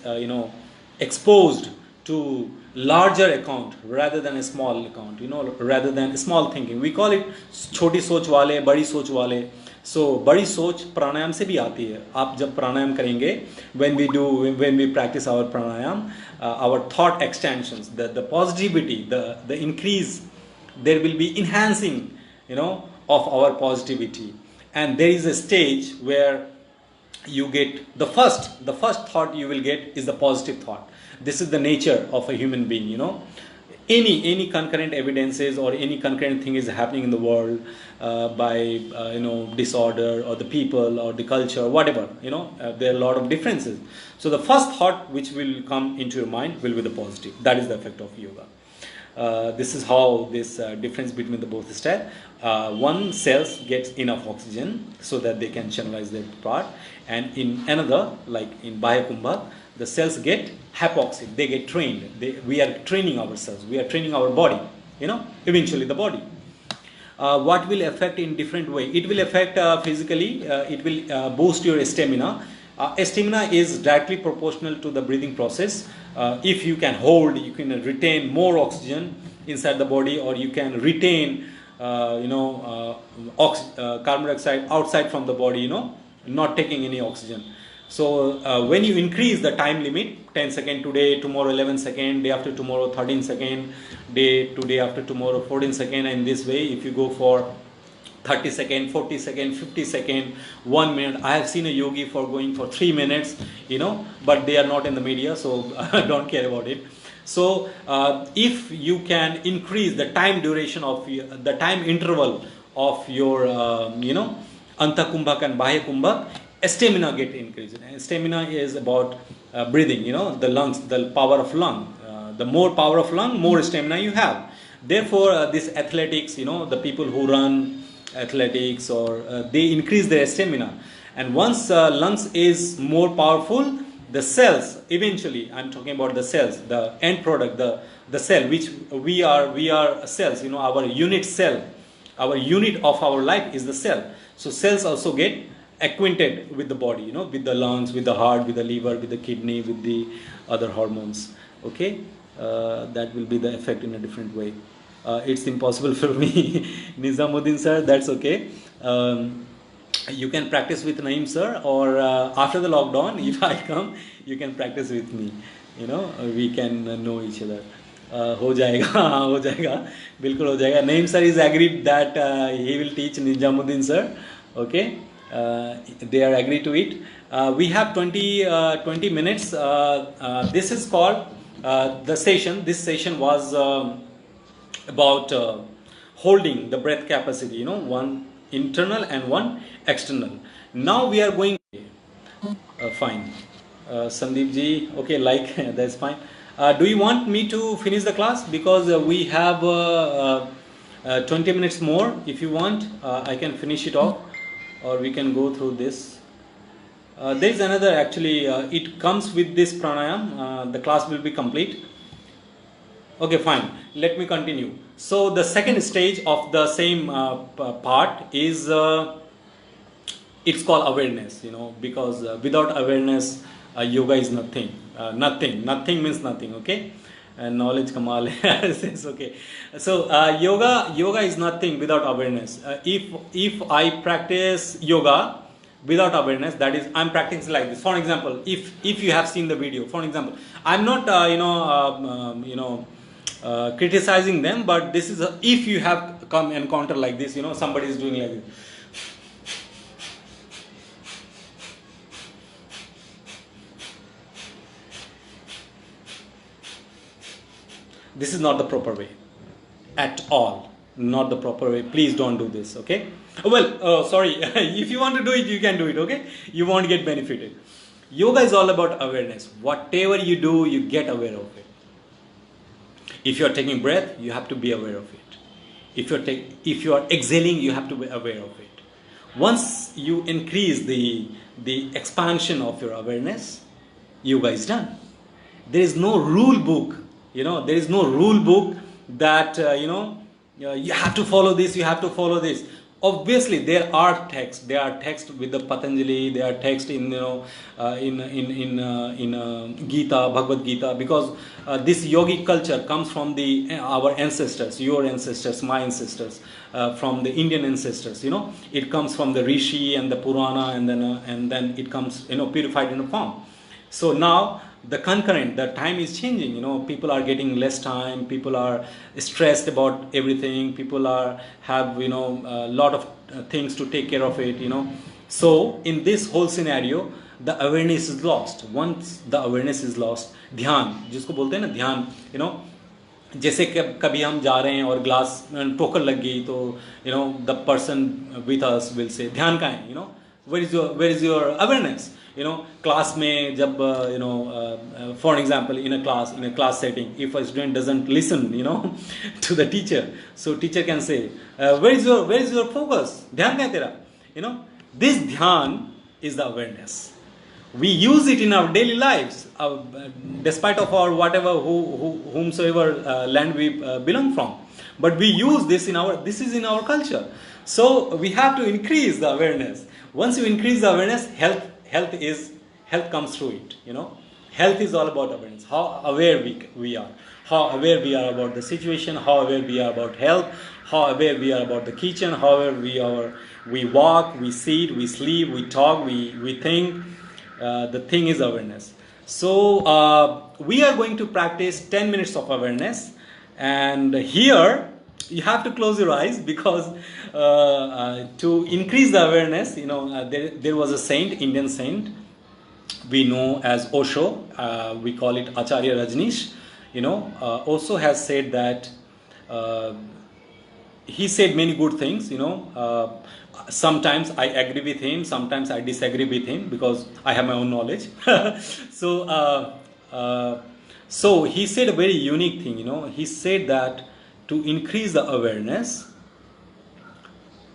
exposed to larger account rather than a small account. Rather than small thinking. We call it choti soch wale, badi soch wale. So badi soch pranayam se bhi aati hai. आप जब प्राणायाम करेंगे, when we practice our pranayam, our thought extensions, the positivity, the increase, there will be enhancing, of our positivity. And there is a stage where you get the first thought you will get is the positive thought. This is the nature of a human being. Any concurrent evidences or any concurrent thing is happening in the world by disorder or the people or the culture, whatever, there are a lot of differences. So the first thought which will come into your mind will be the positive. That is the effect of yoga. This is how this difference between the both style. One cells gets enough oxygen so that they can channelize their part, and in another, like in Bahya Kumbhak, the cells get hypoxic. They get trained. We are training ourselves. We are training our body. Eventually the body. What will affect in different way? It will affect physically. It will boost your stamina. Stamina is directly proportional to the breathing process. If you can hold, you can retain more oxygen inside the body, or you can retain, carbon dioxide outside from the body. Not taking any oxygen. So when you increase the time limit, 10 seconds today, tomorrow 11 seconds, day after tomorrow 13 seconds, day after tomorrow 14 seconds, and this way, if you go for 30 seconds, 40 seconds, 50 seconds, 1 minute. I have seen a yogi for going for 3 minutes, but they are not in the media, so I don't care about it. So if you can increase the time duration of the time interval of your, Anta Kumbhak and Bahya Kumbhak, stamina get increased. And stamina is about breathing, the lungs, the power of lung. The more power of lung, more stamina you have. Therefore, this athletics, the people who run athletics, or they increase their stamina. And once lungs is more powerful, the cells, eventually, I'm talking about the cells, the end product, the cell, which we are cells, our unit cell, our unit of our life is the cell. So cells also get acquainted with the body, with the lungs, with the heart, with the liver, with the kidney, with the other hormones. Okay, that will be the effect in a different way. It's impossible for me, Nizamuddin sir, that's okay. You can practice with Naeem sir, or after the lockdown, if I come, you can practice with me. We can know each other. हो जाएगा बिल्कुल हो जाएगा. Naeem sir is agreed that he will teach Nizamuddin sir. Okay, they are agreed to it. We have 20 minutes. This is called the session. This session was about holding the breath capacity, one internal and one external. Now we are going fine. Sandeep ji, okay, like that's fine. Do you want me to finish the class? Because we have 20 minutes more. If you want, I can finish it off, or we can go through this. There is another, actually, it comes with this pranayam. The class will be complete. Okay, fine. Let me continue. So the second stage of the same part is it's called awareness. Because without awareness, yoga is nothing. Nothing means nothing. Okay, and knowledge kamal is okay. So yoga is nothing without awareness. If I practice yoga without awareness, that is, I'm practicing like this. For example, if you have seen the video, for example, I'm not criticizing them, but this is if you have come encounter like this, somebody is doing like this. This is not the proper way at all. Not the proper way. Please don't do this. Okay. Well, sorry. If you want to do it, you can do it. Okay. You won't get benefited. Yoga is all about awareness. Whatever you do, you get aware of it. If you are taking breath, you have to be aware of it. If you are exhaling, you have to be aware of it. Once you increase the expansion of your awareness, yoga is done. There is no rule book. There is no rule book that you have to follow this. You have to follow this. Obviously, there are texts. There are texts with the Patanjali. There are texts in Gita, Bhagavad Gita, because this yogic culture comes from our ancestors, your ancestors, my ancestors, from the Indian ancestors. It comes from the Rishi and the Purana, and then it comes purified in a form. So now the time is changing. People are getting less time. People are stressed about everything. People have a lot of things to take care of it. So in this whole scenario, the awareness is lost. Once the awareness is lost, ध्यान जिसको बोलते हैं ना, ध्यान, जैसे कभी हम जा रहे हैं और ग्लास ठोकर लग गई, तो the person with us will say ध्यान कहाँ है, where is your awareness? Class में जब for example in a class setting, if a student doesn't listen to the teacher, so teacher can say where is your focus, ध्यान कहाँ है तेरा? This dhyan is the awareness. We use it in our daily lives, despite of our whatever whomsoever land we belong from, but we use this this is in our culture. So we have to increase the awareness. Once you increase the awareness, health comes through it. Health is all about awareness. How aware we are, how aware we are about the situation, how aware we are about health, how aware we are about the kitchen, how aware we walk, we sit, we sleep, we talk, we think. The thing is awareness. So we are going to practice 10 minutes of awareness, and here you have to close your eyes, because to increase the awareness, there was a saint, Indian saint, we know as Osho, we call it Acharya Rajneesh. Osho has said that he said many good things. Sometimes I agree with him, sometimes I disagree with him, because I have my own knowledge. So he said a very unique thing. He said that to increase the awareness,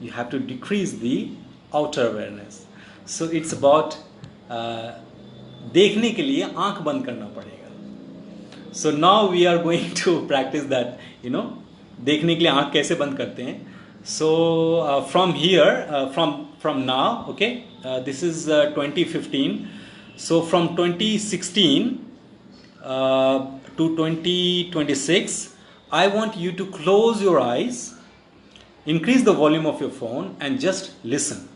you have to decrease the outer awareness. So it's about देखने के लिए आंख बंद करना पड़ेगा. So now we are going to practice that. देखने के लिए आंख कैसे बंद करते हैं. So from here, from now, okay, this is 2015. So from 2016 to 2026, I want you to close your eyes, increase the volume of your phone, and just listen.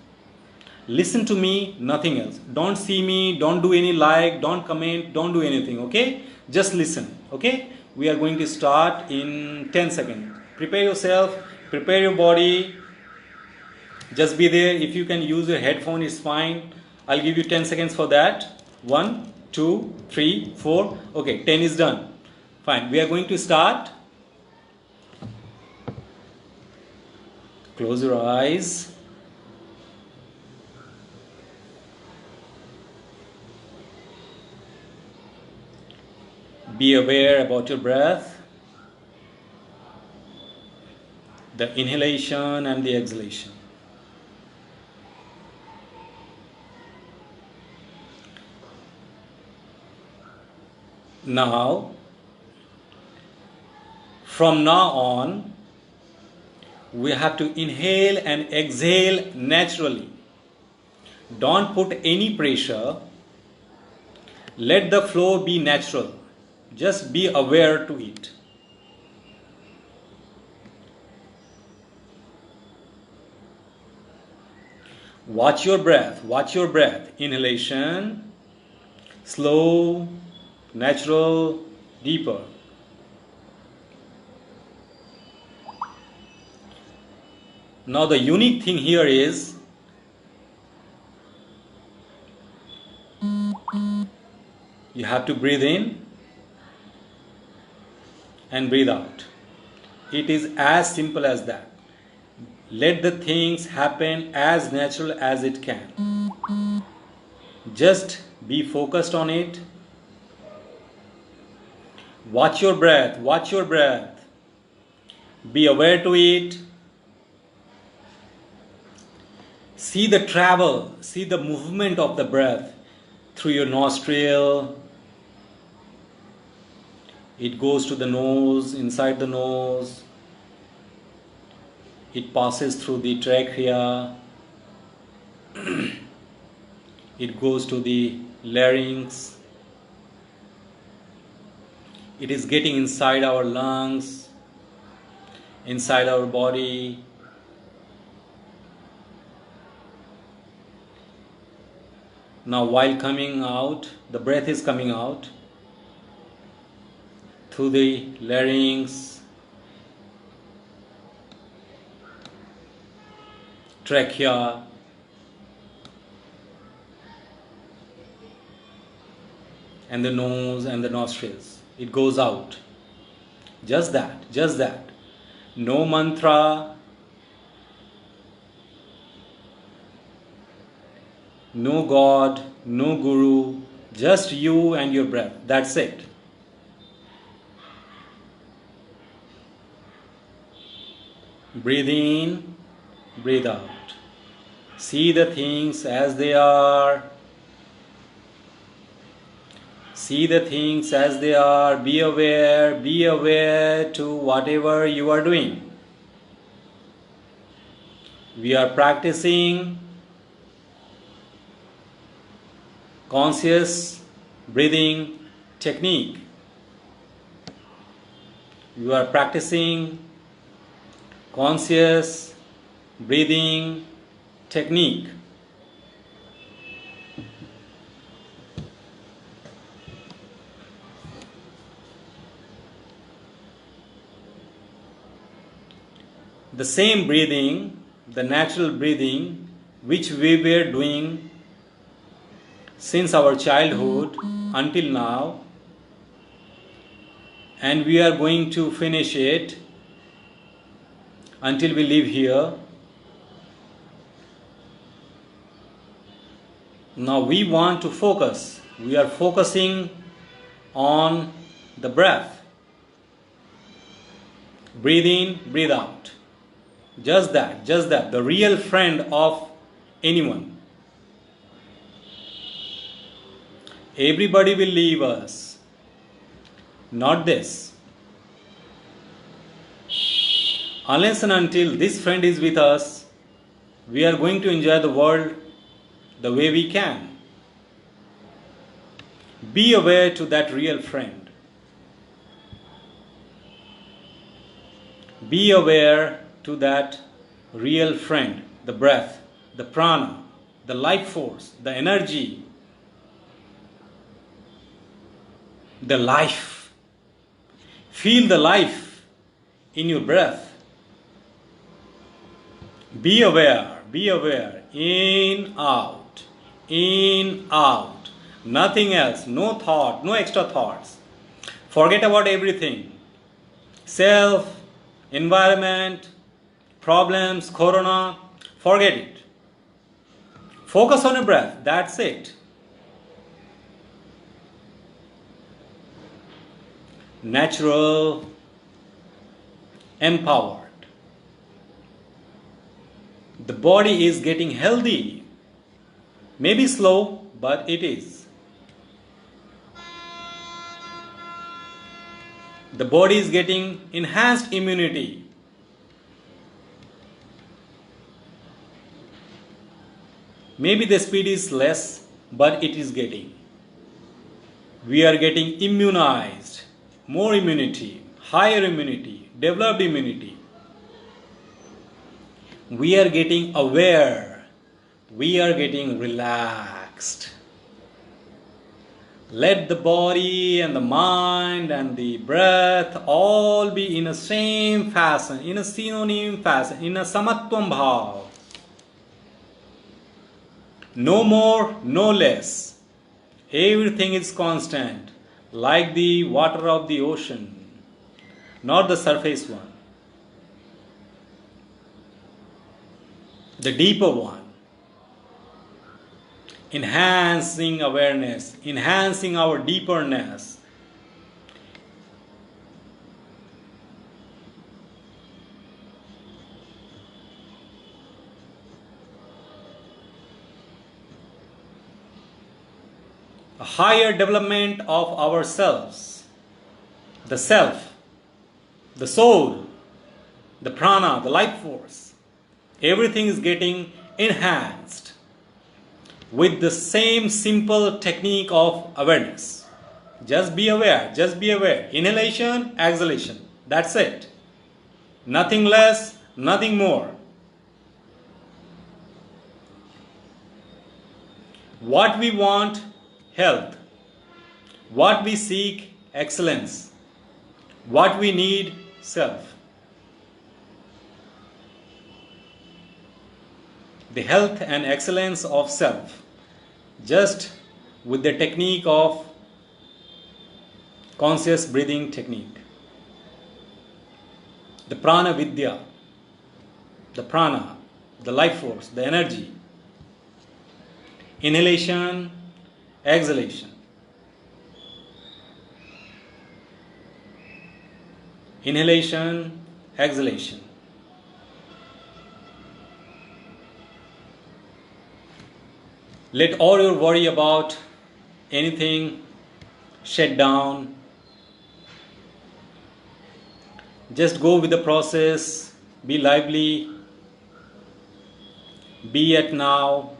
Listen to me, nothing else. Don't see me, don't do any like, don't comment, don't do anything, okay? Just listen, okay? We are going to start in 10 seconds. Prepare yourself, prepare your body. Just be there. If you can use your headphone, it's fine. I'll give you 10 seconds for that. 1, 2, 3, 4. Okay, 10 is done. Fine. We are going to start. Close your eyes. Be aware about your breath, the inhalation and the exhalation. Now, from now on, we have to inhale and exhale naturally. Don't put any pressure. Let the flow be natural. Just be aware to it. Watch your breath. Watch your breath. Inhalation, slow, natural, deeper. Now the unique thing here is you have to breathe in and breathe out. It is as simple as that. Let the things happen as natural as it can. Just be focused on it. Watch your breath. Watch your breath. Be aware to it. See the travel. See the movement of the breath through your nostril. It goes to the nose, inside the nose. It passes through the trachea. It goes to the larynx. It is getting inside our lungs, inside our body. Now while coming out, the breath is coming out through the larynx, trachea, and the nose and the nostrils. It goes out. Just that, just that. No mantra, no God, no guru, just you and your breath. That's it. Breathe in, breathe out. See the things as they are. See the things as they are. Be aware to whatever you are doing. We are practicing conscious breathing technique. You are practicing conscious breathing technique. The same breathing, the natural breathing which we were doing since our childhood until now, and we are going to finish it until we leave here. Now we want to focus. We are focusing on the breath. Breathe in, breathe out. Just that, just that. The real friend of anyone. Everybody will leave us. Not this. Unless and until this friend is with us, we are going to enjoy the world the way we can. Be aware to that real friend. Be aware to that real friend, the breath, the prana, the life force, the energy, the life. Feel the life in your breath. Be aware, in, out, In, out. Nothing else. No thought. No extra thoughts. Forget about everything. Self, environment, problems, corona. Forget it. Focus on your breath. That's it. Natural, empowered. The body is getting healthy. Maybe slow, but it is. The body is getting enhanced immunity. Maybe the speed is less, but it is getting. We are getting immunized. More immunity, higher immunity, developed immunity. We are getting aware. We are getting relaxed. Let the body and the mind and the breath all be in a same fashion, in a synonym fashion, in a samatvam bhav. No more, no less. Everything is constant, like the water of the ocean, not the surface one. The deeper one. Enhancing awareness, enhancing our deeperness. A higher development of ourselves, the self, the soul, the prana, the life force. Everything is getting enhanced with the same simple technique of awareness. Just be aware, just be aware. Inhalation, exhalation. That's it. Nothing less, nothing more. What we want, health. What we seek, excellence. What we need, self. The health and excellence of self, just with the technique of conscious breathing technique. The prana vidya, the prana, the life force, the energy. Inhalation, exhalation. Inhalation, exhalation. Let all your worry about anything shut down. Just go with the process. Be lively. Be at now.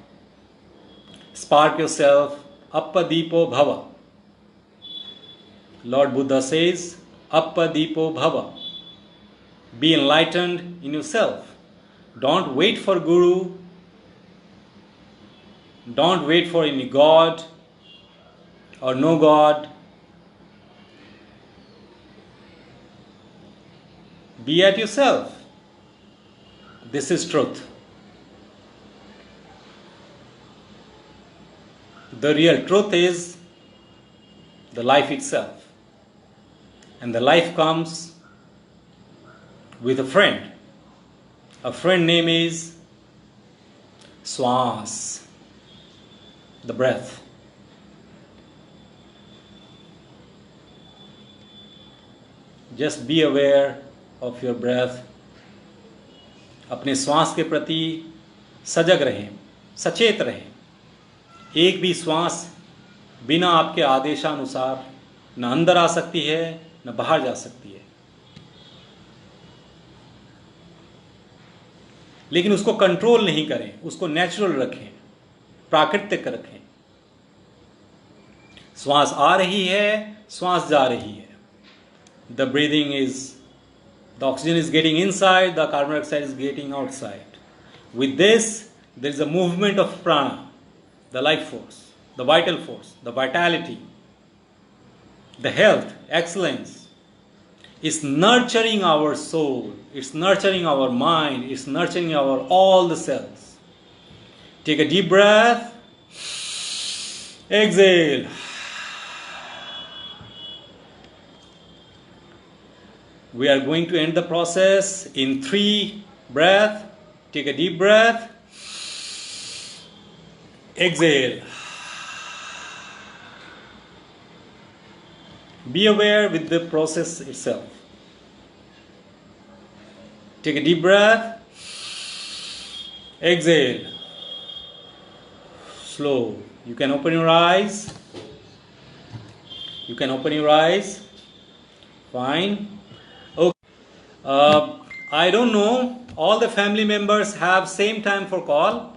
Spark yourself. Appadipo bhava. Lord Buddha says, Appadipo bhava. Be enlightened in yourself. Don't wait for Guru. Don't wait for any God or no God. Be at yourself. This is truth. The real truth is the life itself. And the life comes with a friend. A friend name is Swans. The breath. Just be aware of your breath. अपने श्वास के प्रति सजग रहें, सचेत रहें. एक भी श्वास बिना आपके आदेशानुसार न अंदर आ सकती है न बाहर जा सकती है. लेकिन उसको कंट्रोल नहीं करें, उसको नेचुरल रखें, प्राकृतिक रखें. श्वास आ रही है, श्वास जा रही है. The breathing is, the oxygen is getting inside, the carbon dioxide is getting outside. With this, there is a movement of prana, the life force, the vital force, the vitality, the health, excellence. It's nurturing our soul, it's nurturing our mind, it's nurturing our all the cells. Take a deep breath. Exhale. We are going to end the process in 3 breaths. Take a deep breath. Exhale. Be aware with the process itself. Take a deep breath. Exhale. Slow. You can open your eyes. You can open your eyes. Fine. Okay. I don't know. All the family members have same time for call.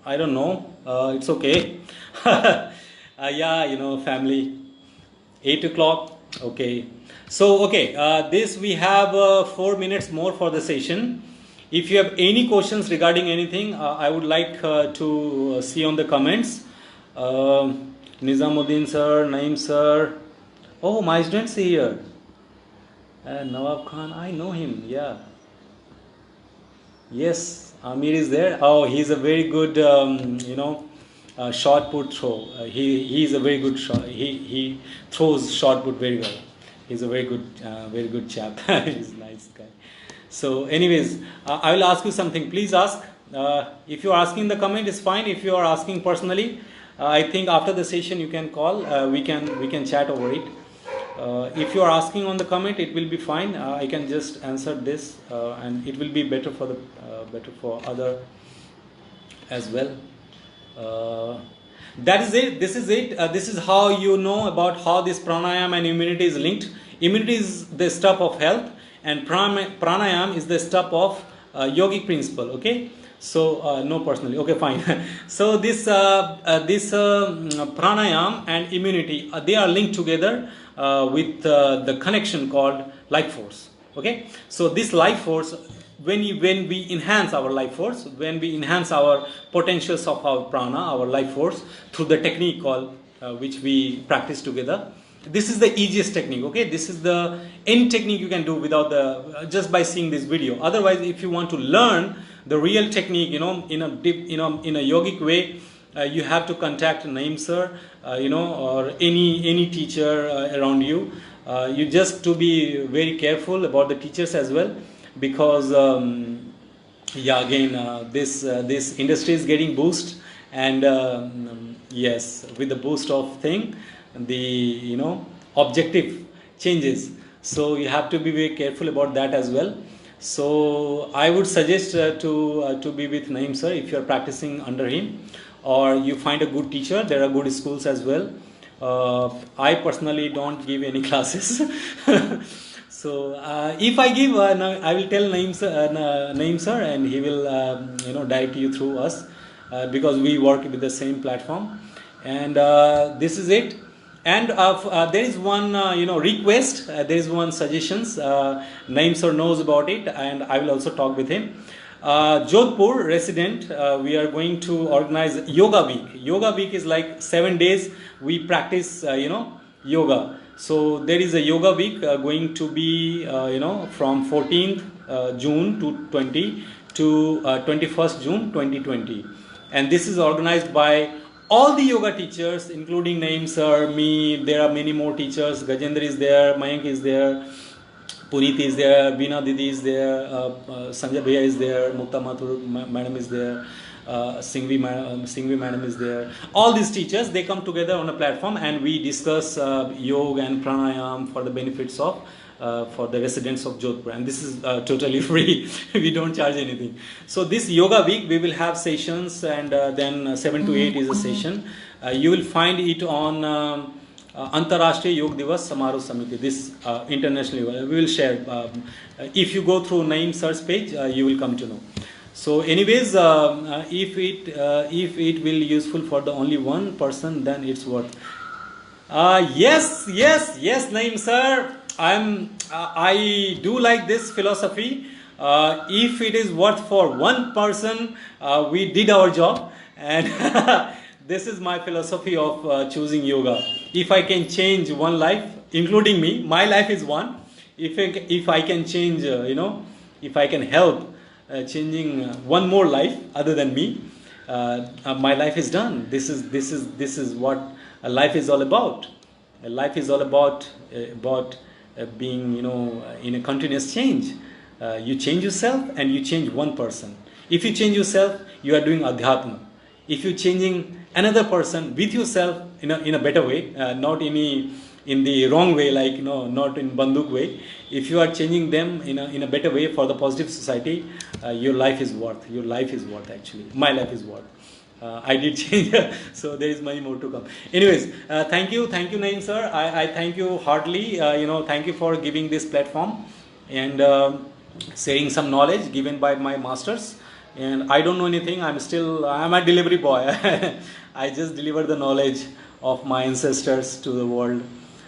I don't know. It's okay. Yeah, you know, family. 8 o'clock. Okay. So, okay. This we have 4 minutes more for the session. If you have any questions regarding anything, I would like to see on the comments. Nizamuddin sir, Naeem sir. Oh, my students here. Nawab Khan, I know him. Yeah. Yes, Amir is there. Oh, he's a very good, short put throw. He's a very good shot. He throws short put very well. He's a very good chap. He's a nice guy. So, anyways, I will ask you something. Please ask. If you are asking in the comment, it's fine. If you are asking personally, I think after the session you can call. We can chat over it. If you are asking on the comment, it will be fine. I can just answer this, and it will be better for other as well. That is it. This is it. This is how you know about how this pranayama and immunity is linked. Immunity is the stuff of health, and pranayama is the stuff of yogic principle. Okay. So no personally. Okay, fine. So this pranayama and immunity, they are linked together with the connection called life force. Okay. So this life force, when we enhance our life force, when we enhance our potentials of our prana, our life force, through the technique called which we practice together. This is the easiest technique. Okay, this is the any technique you can do without just by seeing this video. Otherwise, if you want to learn the real technique, in a deep, in a yogic way, you have to contact Naeem sir, or any teacher around you. You just to be very careful about the teachers as well, because this industry is getting boost, and yes, with the boost of thing, the objective changes. So you have to be very careful about that as well. So I would suggest to be with Naeem sir if you are practicing under him, or you find a good teacher. There are good schools as well. I personally don't give any classes. So if I give, I will tell Naeem sir, and he will direct you through us, because we work with the same platform. And this is it. And there is one request. There is one suggestions. Naeem sir knows about it, and I will also talk with him. Jodhpur resident, we are going to organize yoga week. Yoga week is like 7 days we practice yoga. So there is a yoga week going to be from 14th June to 21st June 2020, and this is organized by all the yoga teachers, including Naeem sir, me. There are many more teachers. Gajendra is there, Mayank is there, Puneet is there, Veena Didi is there, Sanjay Bhaiya is there, Mukta Mathur madam is there, Singhvi madam is there. All these teachers, they come together on a platform, and we discuss yoga and pranayama for the benefits of for the residents of Jodhpur, and this is totally free. We don't charge anything. So this yoga week we will have sessions, and then 7 to 8 is a session. You will find it on Antarashtriya Yog Divas Samaroh Samiti. This internationally we will share. If you go through Naeem sir's page, you will come to know. So, anyways, if it will useful for the only one person, then it's worth. Yes, Naeem sir. I do like this philosophy. If it is worth for one person, we did our job, and this is my philosophy of choosing yoga. If I can change one life, including me, my life is one. If I can change, if I can help changing one more life other than me, my life is done. This is what life is all about. Life is all about being, in a continuous change. You change yourself and you change one person. If you change yourself, you are doing adhyatma. If you're changing another person with yourself in a better way, not in the wrong way, like not in banduk way. If you are changing them in a better way for the positive society, your life is worth. Your life is worth, actually. My life is worth. I did change, so there is many more to come. Anyways, thank you, Naeem sir. I thank you heartily. Thank you for giving this platform and sharing some knowledge given by my masters. And I don't know anything. I'm a delivery boy. I just deliver the knowledge of my ancestors to the world.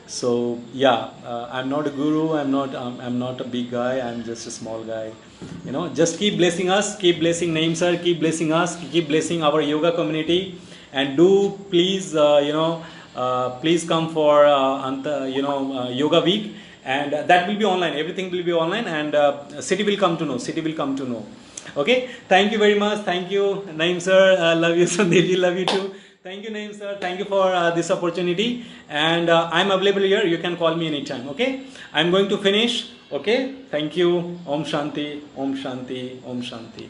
So yeah, I'm not a guru. I'm not a big guy. I'm just a small guy. Just keep blessing us. Keep blessing Naeem sir. Keep blessing us. Keep blessing our yoga community. And do please, please come for yoga week. And that will be online. Everything will be online. And city will come to know. City will come to know. Okay. Thank you very much. Thank you, Naeem sir. Love you, Sandeep. Love you too. Thank you, Naeem sir. Thank you for this opportunity. And I'm available here. You can call me anytime. Okay. I'm going to finish. Okay. Thank you. Om Shanti. Om Shanti. Om Shanti.